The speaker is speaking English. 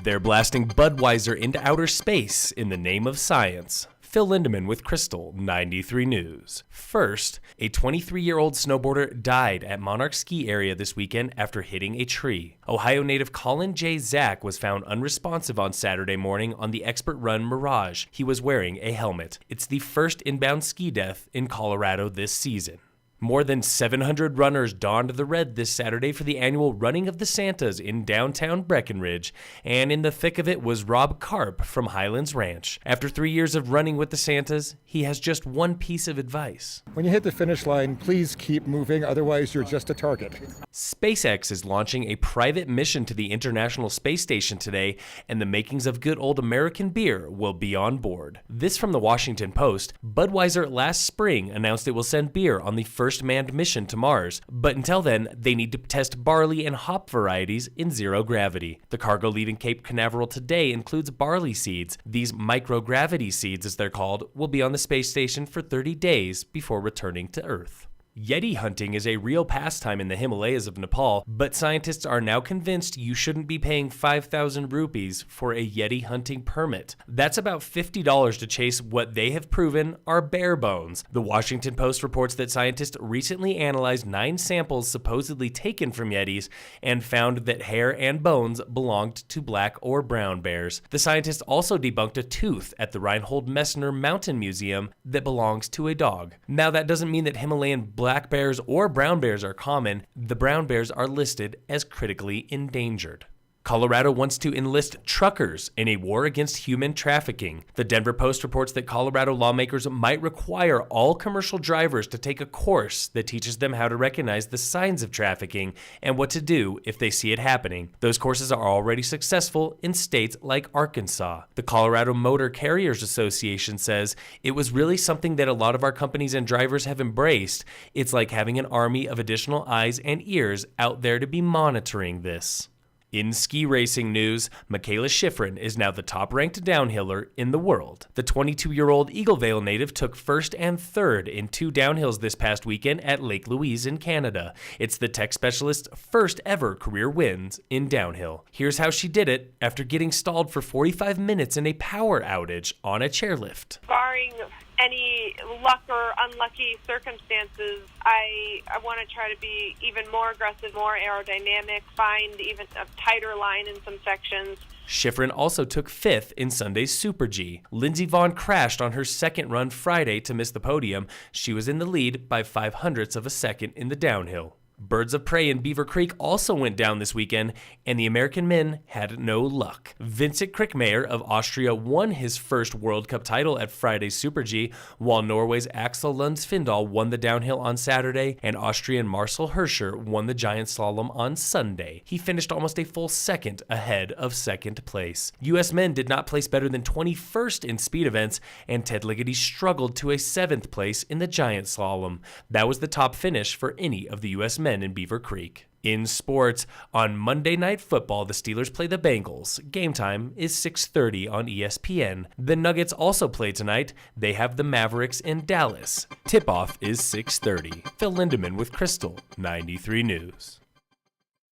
They're blasting Budweiser into outer space in the name of science. Phil Lindeman with Krystal, 93 News. First, a 23-year-old snowboarder died at Monarch Ski Area this weekend after hitting a tree. Ohio native Colin J. Zach was found unresponsive on Saturday morning on the expert run Mirage. He was wearing a helmet. It's the first inbound ski death in Colorado this season. More than 700 runners donned the red this Saturday for the annual Running of the Santas in downtown Breckenridge, and in the thick of it was Rob Karp from Highlands Ranch. After 3 years of running with the Santas, he has just one piece of advice. When you hit the finish line, please keep moving, otherwise you're just a target. SpaceX is launching a private mission to the International Space Station today, and the makings of good old American beer will be on board. This from the Washington Post. Budweiser last spring announced it will send beer on the first manned mission to Mars, but until then, they need to test barley and hop varieties in zero gravity. The cargo leaving Cape Canaveral today includes barley seeds. These microgravity seeds, as they're called, will be on the space station for 30 days before returning to Earth. Yeti hunting is a real pastime in the Himalayas of Nepal, but scientists are now convinced you shouldn't be paying 5,000 rupees for a Yeti hunting permit. That's about $50 to chase what they have proven are bear bones. The Washington Post reports that scientists recently analyzed 9 samples supposedly taken from Yetis and found that hair and bones belonged to black or brown bears. The scientists also debunked a tooth at the Reinhold Messner Mountain Museum that belongs to a dog. Now, that doesn't mean that Himalayan black bears or brown bears are common. The brown bears are listed as critically endangered. Colorado wants to enlist truckers in a war against human trafficking. The Denver Post reports that Colorado lawmakers might require all commercial drivers to take a course that teaches them how to recognize the signs of trafficking and what to do if they see it happening. Those courses are already successful in states like Arkansas. The Colorado Motor Carriers Association says it was really something that a lot of our companies and drivers have embraced. It's like having an army of additional eyes and ears out there to be monitoring this. In ski racing news, Mikaela Shiffin is now the top-ranked downhiller in the world. The 22-year-old Eaglevale native took first and third in 2 downhills this past weekend at Lake Louise in Canada. It's the tech specialist's first ever career wins in downhill. Here's how she did it after getting stalled for 45 minutes in a power outage on a chairlift. Barring any luck or unlucky circumstances, I want to try to be even more aggressive, more aerodynamic, find even a tighter line in some sections. Shiffin also took 5th in Sunday's Super G. Lindsey Vonn crashed on her second run Friday to miss the podium. She was in the lead by 0.05 of a second in the downhill. Birds of Prey in Beaver Creek also went down this weekend, and the American men had no luck. Vincent Krickmayer of Austria won his first World Cup title at Friday's Super G, while Norway's Axel Lund Svindal won the downhill on Saturday, and Austrian Marcel Hirscher won the giant slalom on Sunday. He finished almost a full second ahead of second place. U.S. men did not place better than 21st in speed events, and Ted Ligety struggled to a 7th place in the giant slalom. That was the top finish for any of the U.S. men in Beaver Creek. In sports, on Monday Night Football, the Steelers play the Bengals. Game time is 6:30 on ESPN. The Nuggets also play tonight. They have the Mavericks in Dallas. Tip-off is 6:30. Phil Lindeman with Krystal, 93 News.